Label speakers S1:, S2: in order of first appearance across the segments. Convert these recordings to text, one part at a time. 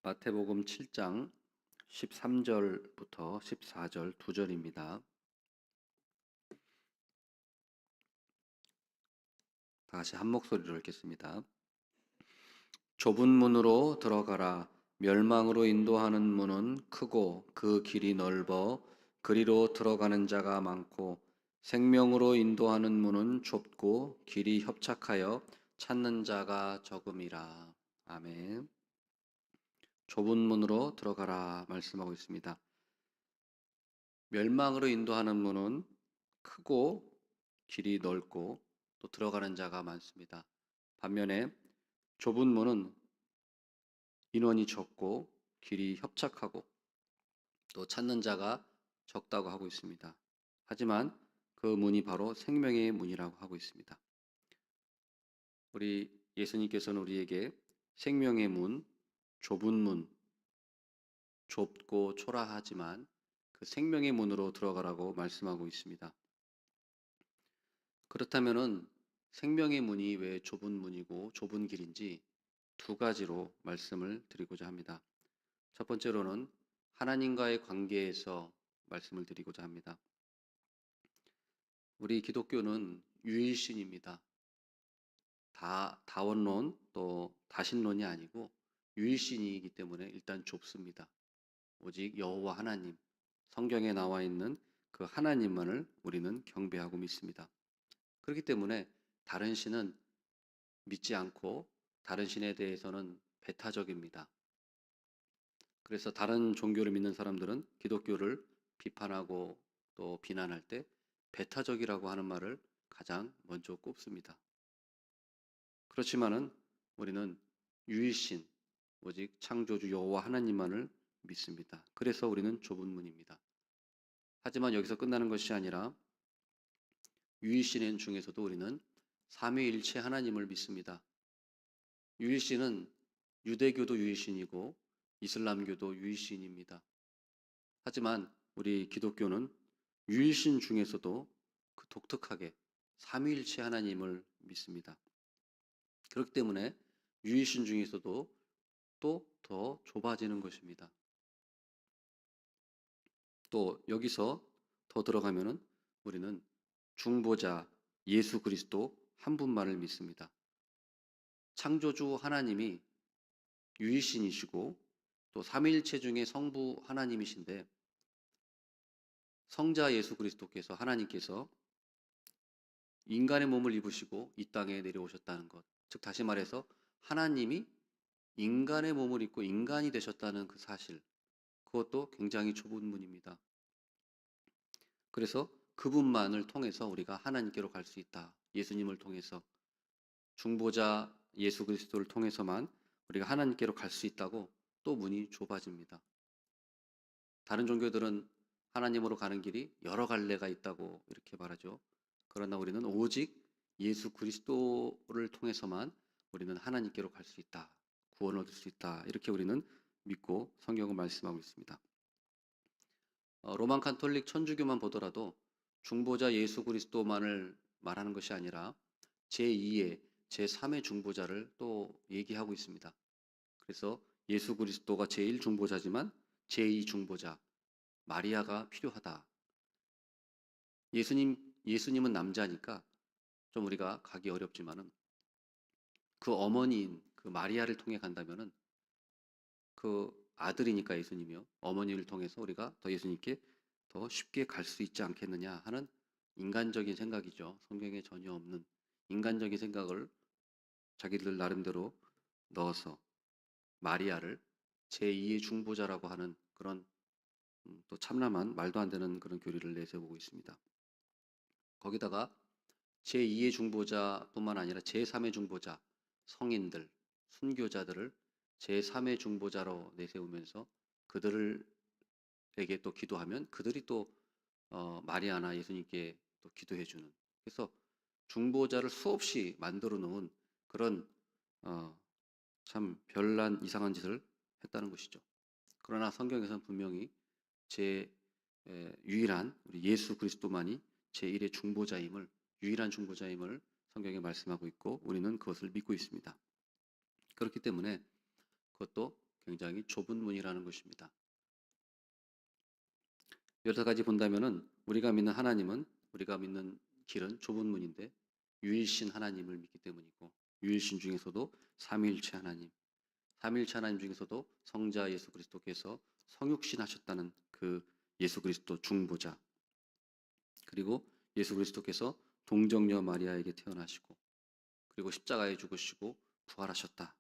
S1: 마태복음 7장 13절부터 14절 2절입니다. 다시 한 목소리로 읽겠습니다. 좁은 문으로 들어가라. 멸망으로 인도하는 문은 크고 그 길이 넓어 그리로 들어가는 자가 많고 생명으로 인도하는 문은 좁고 길이 협착하여 찾는 자가 적음이라. 아멘. 좁은 문으로 들어가라 말씀하고 있습니다. 멸망으로 인도하는 문은 크고 길이 넓고 또 들어가는 자가 많습니다. 반면에 좁은 문은 인원이 적고 길이 협착하고 또 찾는 자가 적다고 하고 있습니다. 하지만 그 문이 바로 생명의 문이라고 하고 있습니다. 우리 예수님께서는 우리에게 생명의 문, 좁은 문, 좁고 초라하지만 그 생명의 문으로 들어가라고 말씀하고 있습니다. 그렇다면은 생명의 문이 왜 좁은 문이고 좁은 길인지 두 가지로 말씀을 드리고자 합니다. 첫 번째로는 하나님과의 관계에서 말씀을 드리고자 합니다. 우리 기독교는 유일신입니다. 다원론 또 다신론이 아니고 유일신이기 때문에 일단 좁습니다. 오직 여호와 하나님, 성경에 나와 있는 그 하나님만을 우리는 경배하고 믿습니다. 그렇기 때문에 다른 신은 믿지 않고 다른 신에 대해서는 배타적입니다. 그래서 다른 종교를 믿는 사람들은 기독교를 비판하고 또 비난할 때 배타적이라고 하는 말을 가장 먼저 꼽습니다. 그렇지만은 우리는 유일신, 오직 창조주 여호와 하나님만을 믿습니다. 그래서 우리는 좁은 문입니다. 하지만 여기서 끝나는 것이 아니라 유일신 중에서도 우리는 삼위일체 하나님을 믿습니다. 유일신은 유대교도 유일신이고 이슬람교도 유일신입니다. 하지만 우리 기독교는 유일신 중에서도 그 독특하게 삼위일체 하나님을 믿습니다. 그렇기 때문에 유일신 중에서도 또 더 좁아지는 것입니다. 또 여기서 더 들어가면은 우리는 중보자 예수 그리스도 한 분만을 믿습니다. 창조주 하나님이 유일신이시고 또 삼위일체 중에 성부 하나님이신데 성자 예수 그리스도께서 하나님께서 인간의 몸을 입으시고 이 땅에 내려오셨다는 것. 즉 다시 말해서 하나님이 인간의 몸을 입고 인간이 되셨다는 그 사실. 그것도 굉장히 좁은 문입니다. 그래서 그분만을 통해서 우리가 하나님께로 갈 수 있다. 예수님을 통해서 중보자 예수 그리스도를 통해서만 우리가 하나님께로 갈 수 있다고 또 문이 좁아집니다. 다른 종교들은 하나님으로 가는 길이 여러 갈래가 있다고 이렇게 말하죠. 그러나 우리는 오직 예수 그리스도를 통해서만 우리는 하나님께로 갈 수 있다. 구원을 얻을 수 있다. 이렇게 우리는 믿고 성경을 말씀하고 있습니다. 로만 카톨릭 천주교만 보더라도 중보자 예수 그리스도만을 말하는 것이 아니라 제2의 제3의 중보자를 또 얘기하고 있습니다. 그래서 예수 그리스도가 제1 중보자지만 제2 중보자 마리아가 필요하다. 예수님은 남자니까 좀 우리가 가기 어렵지만은 그 어머니인 그 마리아를 통해 간다면은 그 아들이니까 예수님이요. 어머니를 통해서 우리가 더 예수님께 더 쉽게 갈 수 있지 않겠느냐 하는 인간적인 생각이죠. 성경에 전혀 없는 인간적인 생각을 자기들 나름대로 넣어서 마리아를 제2의 중보자라고 하는 그런 또 참남한 말도 안 되는 그런 교리를 내세우고 있습니다. 거기다가 제2의 중보자뿐만 아니라 제3의 중보자, 성인들, 순교자들을 제3의 중보자로 내세우면서 그들에게 또 기도하면 그들이 또 마리아나 예수님께 또 기도해주는, 그래서 중보자를 수없이 만들어 놓은 그런 참 별난 이상한 짓을 했다는 것이죠. 그러나 성경에서는 분명히 유일한 우리 예수 그리스도만이 제1의 중보자임을, 유일한 중보자임을 성경에 말씀하고 있고 우리는 그것을 믿고 있습니다. 그렇기 때문에 그것도 굉장히 좁은 문이라는 것입니다. 여러 가지 본다면은 우리가 믿는 하나님은, 우리가 믿는 길은 좁은 문인데 유일신 하나님을 믿기 때문이고, 유일신 중에서도 삼위일체 하나님, 삼위일체 하나님 중에서도 성자 예수 그리스도께서 성육신 하셨다는 그 예수 그리스도 중보자, 그리고 예수 그리스도께서 동정녀 마리아에게 태어나시고 그리고 십자가에 죽으시고 부활하셨다.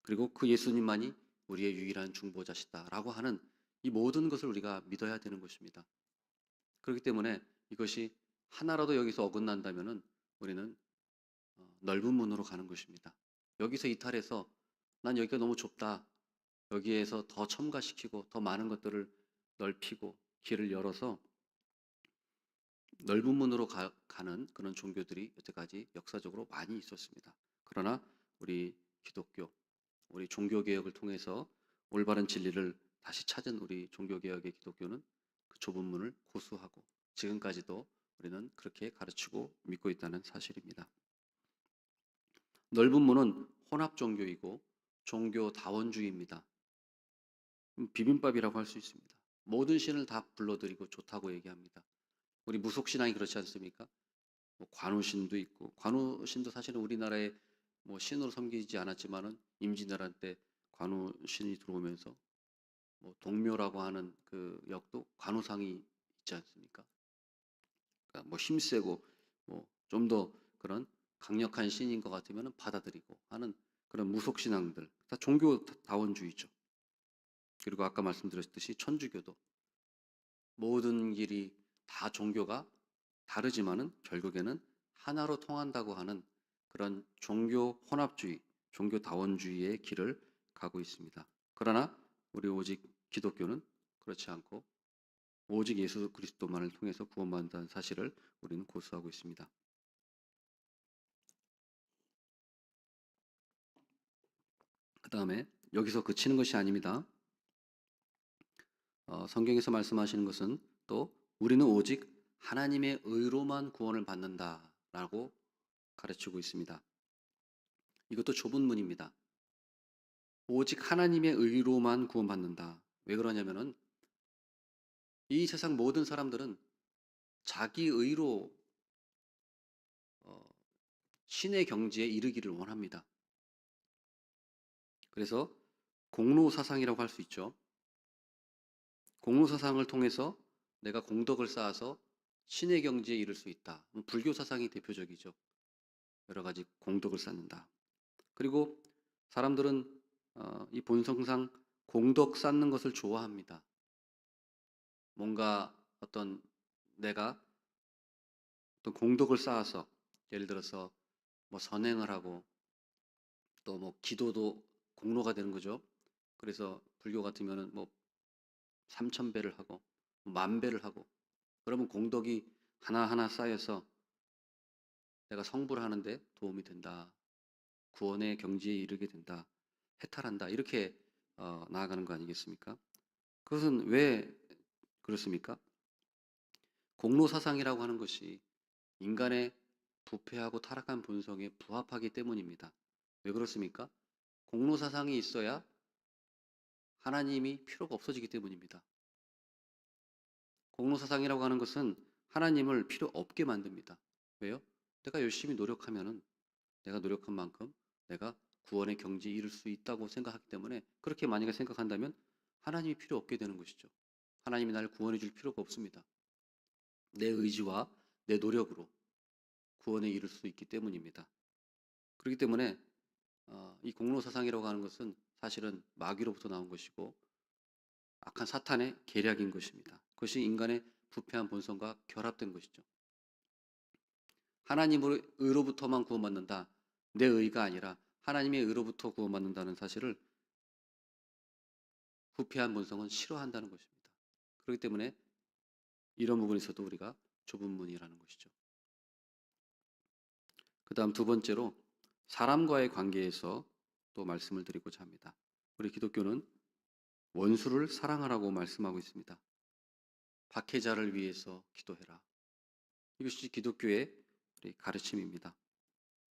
S1: 그리고 그 예수님만이 우리의 유일한 중보자시다라고 하는 이 모든 것을 우리가 믿어야 되는 것입니다. 그렇기 때문에 이것이 하나라도 여기서 어긋난다면은 우리는 넓은 문으로 가는 것입니다. 여기서 이탈해서 난 여기가 너무 좁다, 여기에서 더 첨가시키고 더 많은 것들을 넓히고 길을 열어서 넓은 문으로 가는 그런 종교들이 여태까지 역사적으로 많이 있었습니다. 그러나 우리 기독교, 우리 종교개혁을 통해서 올바른 진리를 다시 찾은 우리 종교개혁의 기독교는 그 좁은 문을 고수하고 지금까지도 우리는 그렇게 가르치고 믿고 있다는 사실입니다. 넓은 문은 혼합 종교이고 종교다원주의입니다. 비빔밥이라고 할 수 있습니다. 모든 신을 다 불러들이고 좋다고 얘기합니다. 우리 무속신앙이 그렇지 않습니까? 뭐 관우신도 있고, 관우신도 사실은 우리나라에 뭐 신으로 섬기지 않았지만은 임진왜란 때 관우신이 들어오면서 뭐 동묘라고 하는 그 역도 관우상이 있지 않습니까? 그러니까 뭐 힘세고 뭐 좀 더 그런 강력한 신인 것 같으면 받아들이고 하는 그런 무속신앙들, 다 종교다원주의죠. 그리고 아까 말씀드렸듯이 천주교도 모든 길이 다 종교가 다르지만은 결국에는 하나로 통한다고 하는 그런 종교 혼합주의, 종교다원주의의 길을 가고 있습니다. 그러나 우리 오직 기독교는 그렇지 않고 오직 예수 그리스도만을 통해서 구원받는다는 사실을 우리는 고수하고 있습니다. 그 다음에 여기서 그치는 것이 아닙니다. 성경에서 말씀하시는 것은 또 우리는 오직 하나님의 의로만 구원을 받는다라고 가르치고 있습니다. 이것도 좁은 문입니다. 오직 하나님의 의로만 구원받는다. 왜 그러냐면은 이 세상 모든 사람들은 자기 의로 신의 경지에 이르기를 원합니다. 그래서 공로사상이라고 할 수 있죠. 공로사상을 통해서 내가 공덕을 쌓아서 신의 경지에 이를 수 있다. 불교 사상이 대표적이죠. 여러 가지 공덕을 쌓는다. 그리고 사람들은 이 본성상 공덕 쌓는 것을 좋아합니다. 뭔가 어떤 내가 어떤 공덕을 쌓아서 예를 들어서 뭐 선행을 하고 또 뭐 기도도 공로가 되는 거죠. 그래서 불교 같으면은 뭐 3,000배를 하고 10,000배를 하고 그러면 공덕이 하나하나 쌓여서 내가 성불을 하는데 도움이 된다. 구원의 경지에 이르게 된다. 해탈한다. 이렇게 나아가는 거 아니겠습니까? 그것은 왜 그렇습니까? 공로사상이라고 하는 것이 인간의 부패하고 타락한 본성에 부합하기 때문입니다. 왜 그렇습니까? 공로사상이 있어야 하나님이 필요가 없어지기 때문입니다. 공로사상이라고 하는 것은 하나님을 필요 없게 만듭니다. 왜요? 내가 열심히 노력하면은 내가 노력한 만큼 내가 구원의 경지에 이를 수 있다고 생각하기 때문에 그렇게 만약에 생각한다면 하나님이 필요 없게 되는 것이죠. 하나님이 나를 구원해 줄 필요가 없습니다. 내 의지와 내 노력으로 구원에 이를 수 있기 때문입니다. 그렇기 때문에 이 공로사상이라고 하는 것은 사실은 마귀로부터 나온 것이고 악한 사탄의 계략인 것입니다. 그것이 인간의 부패한 본성과 결합된 것이죠. 하나님의 의로부터만 구원받는다. 내 의가 아니라 하나님의 의로부터 구원받는다는 사실을 부패한 본성은 싫어한다는 것입니다. 그렇기 때문에 이런 부분에서도 우리가 좁은 문이라는 것이죠. 그 다음 두 번째로 사람과의 관계에서 또 말씀을 드리고자 합니다. 우리 기독교는 원수를 사랑하라고 말씀하고 있습니다. 박해자를 위해서 기도해라. 이것이 기독교의 가르침입니다.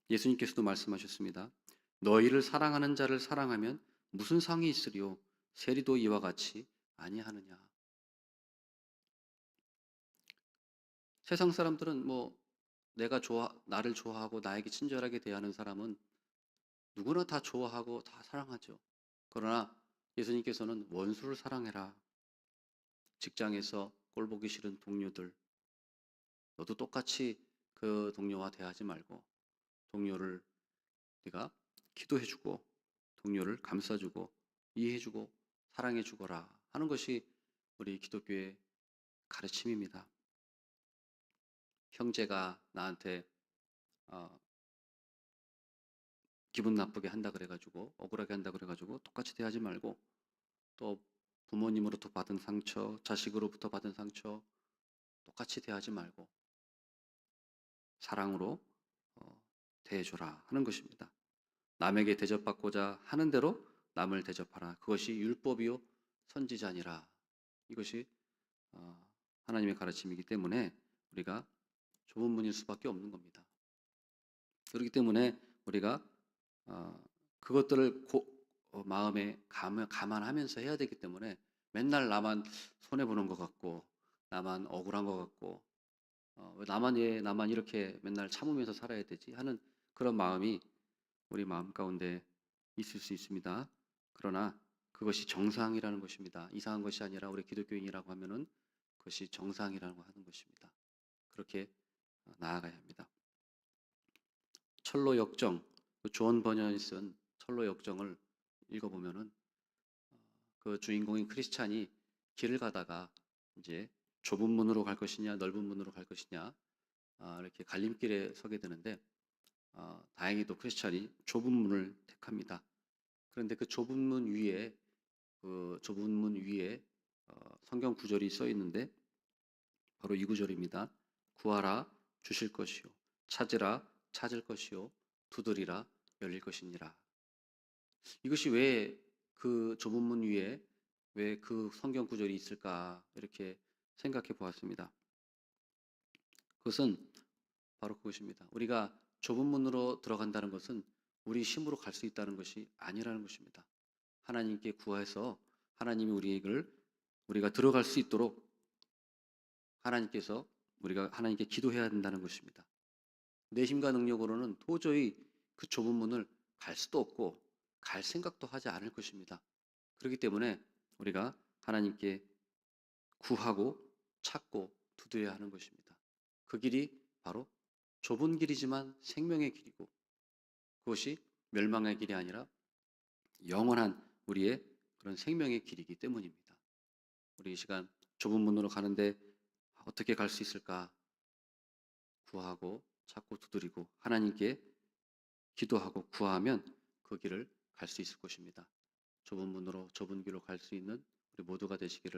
S1: 예수님께서도 말씀하셨습니다. 너희를 사랑하는 자를 사랑하면 무슨 상이 있으리요? 세리도 이와 같이 아니하느냐. 세상 사람들은 뭐 나를 좋아하고 나에게 친절하게 대하는 사람은 누구나 다 좋아하고 다 사랑하죠. 그러나 예수님께서는 원수를 사랑해라. 직장에서 꼴보기 싫은 동료들, 너도 똑같이 그 동료와 대하지 말고 동료를 네가 기도해주고 동료를 감싸주고 이해해주고 사랑해주거라 하는 것이 우리 기독교의 가르침입니다. 형제가 나한테 어, 기분 나쁘게 한다 그래가지고 억울하게 한다 그래가지고 똑같이 대하지 말고 또 부모님으로부터 받은 상처, 자식으로부터 받은 상처 똑같이 대하지 말고 사랑으로 어, 대해줘라 하는 것입니다. 남에게 대접받고자 하는 대로 남을 대접하라. 그것이 율법이요 선지자니라. 이것이 하나님의 가르침이기 때문에 우리가 좁은 문일 수밖에 없는 겁니다. 그렇기 때문에 우리가 그것들을 마음에 감안하면서 해야 되기 때문에 맨날 나만 손해보는 것 같고 나만 억울한 것 같고 왜 나만 이렇게 맨날 참으면서 살아야 되지 하는 그런 마음이 우리 마음 가운데 있을 수 있습니다. 그러나 그것이 정상이라는 것입니다. 이상한 것이 아니라 우리 기독교인이라고 하면은 그것이 정상이라고 하는 것입니다. 그렇게 나아가야 합니다. 철로 역정, 존 버년이 쓴 철로 역정을 읽어보면은 그 주인공인 크리스찬이 길을 가다가 이제 좁은 문으로 갈 것이냐 넓은 문으로 갈 것이냐 이렇게 갈림길에 서게 되는데 다행히도 크리스찬이 좁은 문을 택합니다. 그런데 그 좁은 문 위에 성경 구절이 써 있는데 바로 이 구절입니다. 구하라 주실 것이요 찾으라 찾을 것이요 두드리라 열릴 것이니라. 이것이 왜 그 좁은 문 위에 왜 그 성경 구절이 있을까 이렇게 생각해 보았습니다. 그것은 바로 그것입니다. 우리가 좁은 문으로 들어간다는 것은 우리 힘으로 갈 수 있다는 것이 아니라는 것입니다. 하나님께 구해서 하나님이 우리가 들어갈 수 있도록 우리가 하나님께 기도해야 된다는 것입니다. 내 힘과 능력으로는 도저히 그 좁은 문을 갈 수도 없고 갈 생각도 하지 않을 것입니다. 그렇기 때문에 우리가 하나님께 구하고 찾고 두드려야 하는 것입니다. 그 길이 바로 좁은 길이지만 생명의 길이고 그것이 멸망의 길이 아니라 영원한 우리의 그런 생명의 길이기 때문입니다. 우리 이 시간 좁은 문으로 가는데 어떻게 갈 수 있을까? 구하고 찾고 두드리고 하나님께 기도하고 구하면 그 길을 갈 수 있을 것입니다. 좁은 문으로 좁은 길로 갈 수 있는 우리 모두가 되시기를